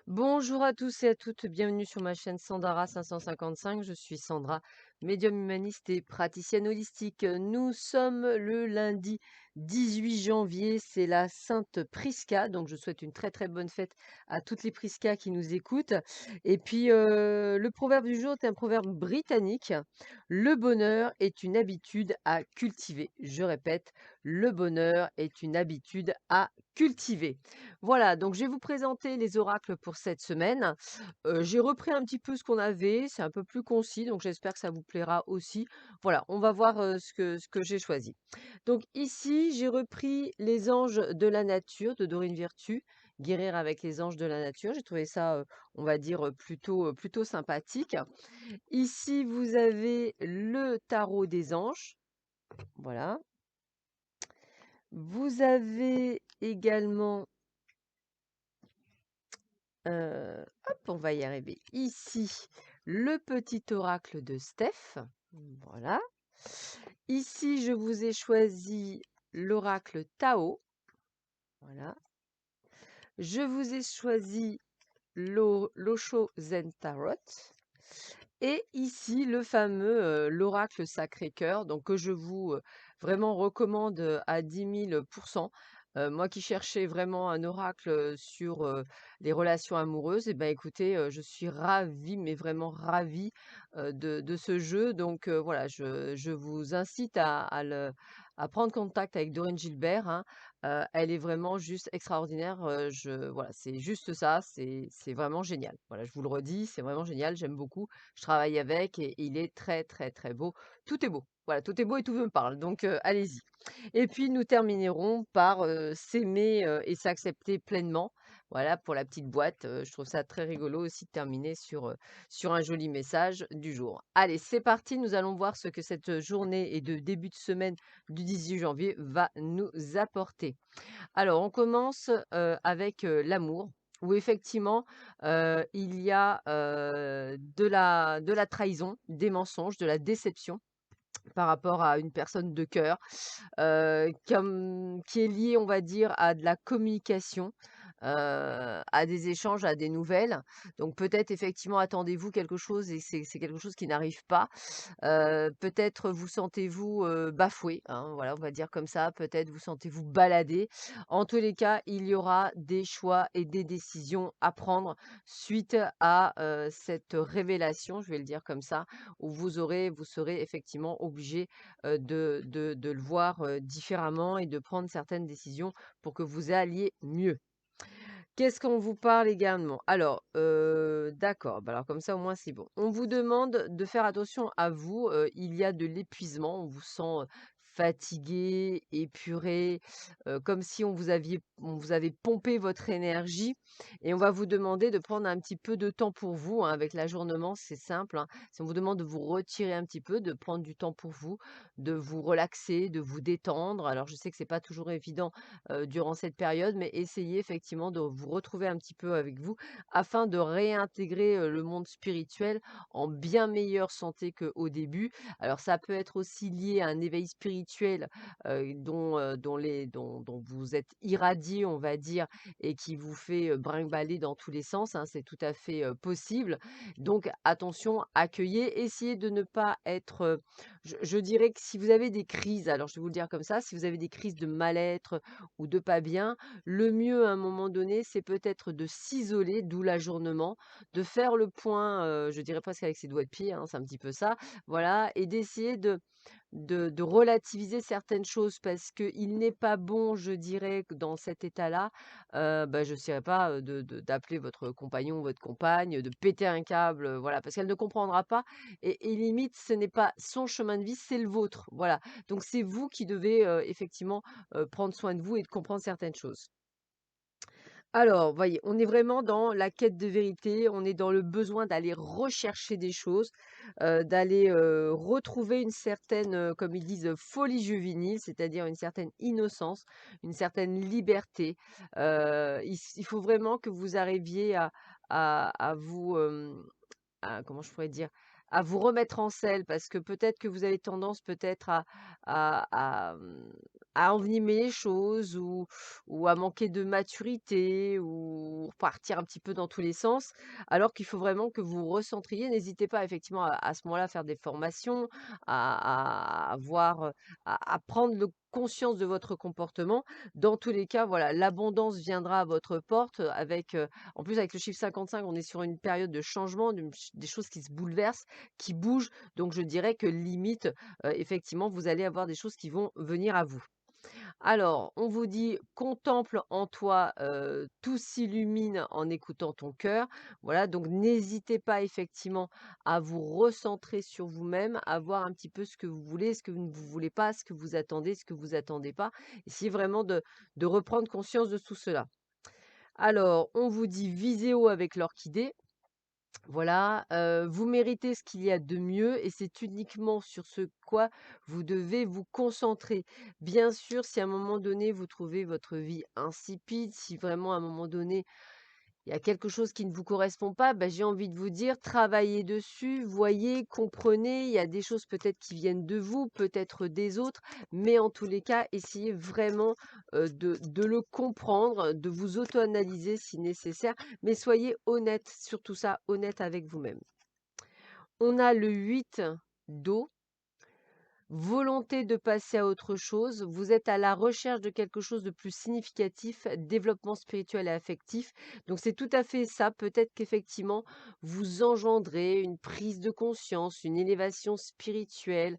Bonjour à tous et à toutes, bienvenue sur ma chaîne Sandara 555. Je suis Sandra, médium humaniste et praticienne holistique. Nous sommes le lundi 18 janvier, c'est la Sainte Prisca, donc je souhaite une très très bonne fête à toutes les Priscas qui nous écoutent. Et puis le proverbe du jour est un proverbe britannique. Le bonheur est une habitude à cultiver. Je répète, le bonheur est une habitude à cultiver. Voilà, donc je vais vous présenter les oracles pour cette semaine. J'ai repris un petit peu ce qu'on avait, c'est un peu plus concis, donc j'espère que ça vous plaira aussi. Voilà, on va voir, ce que j'ai choisi. Donc ici, j'ai repris les anges de la nature de Dorine Virtue, guérir avec les anges de la nature. J'ai trouvé ça, on va dire, plutôt sympathique. Ici, vous avez le tarot des anges, voilà. Vous avez également hop, on va y arriver. Ici, le petit oracle de Steph. Voilà. Ici, je vous ai choisi l'oracle Tao. Voilà. Je vous ai choisi l'Osho Zen Tarot. Et ici, le fameux l'oracle Sacré-Cœur, donc que je vous vraiment recommande à 10 000%. Moi qui cherchais vraiment un oracle sur les relations amoureuses, et ben écoutez, je suis ravie, mais vraiment ravie de ce jeu. Donc voilà, je vous incite à prendre contact avec Dorine Gilbert, hein. Elle est vraiment juste extraordinaire. Voilà, c'est juste ça, c'est vraiment génial. Voilà, je vous le redis, c'est vraiment génial, j'aime beaucoup. Je travaille avec et il est très, très, très beau. Tout est beau. Voilà, tout est beau et tout me parle. Donc, allez-y. Et puis, nous terminerons par s'aimer et s'accepter pleinement. Voilà, pour la petite boîte. Je trouve ça très rigolo aussi de terminer sur un joli message du jour. Allez, c'est parti. Nous allons voir ce que cette journée et de début de semaine du 18 janvier va nous apporter. Alors, on commence avec l'amour, où effectivement, il y a de la trahison, des mensonges, de la déception par rapport à une personne de cœur, qui est liée, on va dire, à de la communication, à des échanges, à des nouvelles. Donc peut-être effectivement attendez-vous quelque chose et c'est quelque chose qui n'arrive pas. Peut-être vous sentez-vous, bafoué, hein, voilà, on va dire comme ça. Peut-être vous sentez-vous baladé. En tous les cas, il y aura des choix et des décisions à prendre suite à, cette révélation, je vais le dire comme ça, où vous serez effectivement obligé, de le voir, différemment et de prendre certaines décisions pour que vous alliez mieux. Qu'est-ce qu'on vous parle également? Alors, d'accord, bah, alors comme ça au moins c'est bon. On vous demande de faire attention à vous, il y a de l'épuisement, on vous sent, fatigué, épuré, comme si on vous avait pompé votre énergie et on va vous demander de prendre un petit peu de temps pour vous, hein. Avec l'ajournement, c'est simple, hein. Si on vous demande de vous retirer un petit peu, de prendre du temps pour vous, de vous relaxer, de vous détendre. Alors je sais que c'est pas toujours évident durant cette période, mais essayez effectivement de vous retrouver un petit peu avec vous afin de réintégrer le monde spirituel en bien meilleure santé qu'au début. Alors ça peut être aussi lié à un éveil spirituel dont vous êtes irradié, on va dire, et qui vous fait brinque-baller dans tous les sens, hein, c'est tout à fait possible. Donc attention, accueillez, essayez de ne pas être je dirais que si vous avez des crises, alors je vais vous le dire comme ça, si vous avez des crises de mal-être, ou de pas bien, le mieux à un moment donné, c'est peut-être de s'isoler, d'où l'ajournement, de faire le point, je dirais presque avec ses doigts de pied, hein, c'est un petit peu ça, voilà, et d'essayer de relativiser certaines choses parce qu'il n'est pas bon, je dirais, que dans cet état-là, bah, je ne dirais pas, d'appeler votre compagnon ou votre compagne, de péter un câble, voilà, parce qu'elle ne comprendra pas et limite ce n'est pas son chemin de vie, c'est le vôtre, voilà. Donc c'est vous qui devez, effectivement, prendre soin de vous et de comprendre certaines choses. Alors, voyez, on est vraiment dans la quête de vérité, on est dans le besoin d'aller rechercher des choses, d'aller, retrouver une certaine, comme ils disent, folie juvénile, c'est-à-dire une certaine innocence, une certaine liberté. Il faut vraiment que vous arriviez à vous, comment je pourrais dire? À vous remettre en selle parce que peut-être que vous avez tendance peut-être à, mmh, à envenimer les choses ou à manquer de maturité ou partir un petit peu dans tous les sens, alors qu'il faut vraiment que vous recentriez. N'hésitez pas effectivement à ce moment-là à faire des formations, à voir, à prendre le conscience de votre comportement. Dans tous les cas, voilà, l'abondance viendra à votre porte, avec, en plus avec le chiffre 55, on est sur une période de changement, des choses qui se bouleversent, qui bougent. Donc je dirais que limite, effectivement, vous allez avoir des choses qui vont venir à vous. Alors, on vous dit: «Contemple en toi, tout s'illumine en écoutant ton cœur». Voilà, donc n'hésitez pas effectivement à vous recentrer sur vous-même, à voir un petit peu ce que vous voulez, ce que vous ne vous voulez pas, ce que vous attendez, ce que vous attendez pas. Essayez vraiment de reprendre conscience de tout cela. Alors, on vous dit: «Visez haut avec l'orchidée». Voilà, vous méritez ce qu'il y a de mieux et c'est uniquement sur ce quoi vous devez vous concentrer. Bien sûr, si à un moment donné, vous trouvez votre vie insipide, si vraiment à un moment donné, il y a quelque chose qui ne vous correspond pas, bah, j'ai envie de vous dire, travaillez dessus, voyez, comprenez. Il y a des choses peut-être qui viennent de vous, peut-être des autres, mais en tous les cas, essayez vraiment de le comprendre, de vous auto-analyser si nécessaire, mais soyez honnête, surtout ça, honnête avec vous-même. On a le 8 d'eau. Volonté de passer à autre chose, vous êtes à la recherche de quelque chose de plus significatif, développement spirituel et affectif. Donc c'est tout à fait ça. Peut-être qu'effectivement, vous engendrez une prise de conscience, une élévation spirituelle,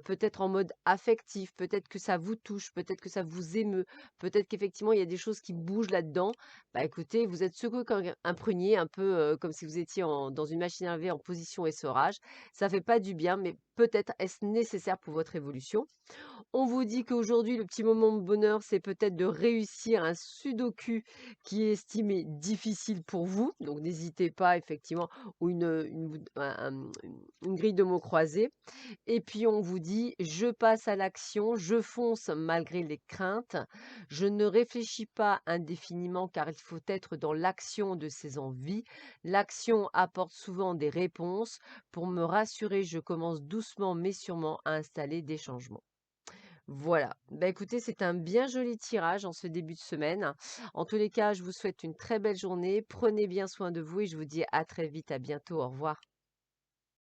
peut-être en mode affectif, peut-être que ça vous touche, peut-être que ça vous émeut, peut-être qu'effectivement, il y a des choses qui bougent là-dedans. Bah écoutez, vous êtes secoué comme un prunier, un peu comme si vous étiez dans une machine à laver en position essorage. Ça fait pas du bien, mais peut-être est-ce nécessaire pour votre évolution. On vous dit qu'aujourd'hui, le petit moment de bonheur, c'est peut-être de réussir un sudoku qui est estimé difficile pour vous. Donc n'hésitez pas, effectivement, ou une grille de mots croisés. Et puis on vous dit, je passe à l'action, je fonce malgré les craintes, je ne réfléchis pas indéfiniment car il faut être dans l'action de ses envies. L'action apporte souvent des réponses. Pour me rassurer, je commence doucement mais sûrement à installer des changements. Voilà. Bah écoutez, c'est un bien joli tirage en ce début de semaine. En tous les cas, je vous souhaite une très belle journée. Prenez bien soin de vous et je vous dis à très vite, à bientôt. Au revoir.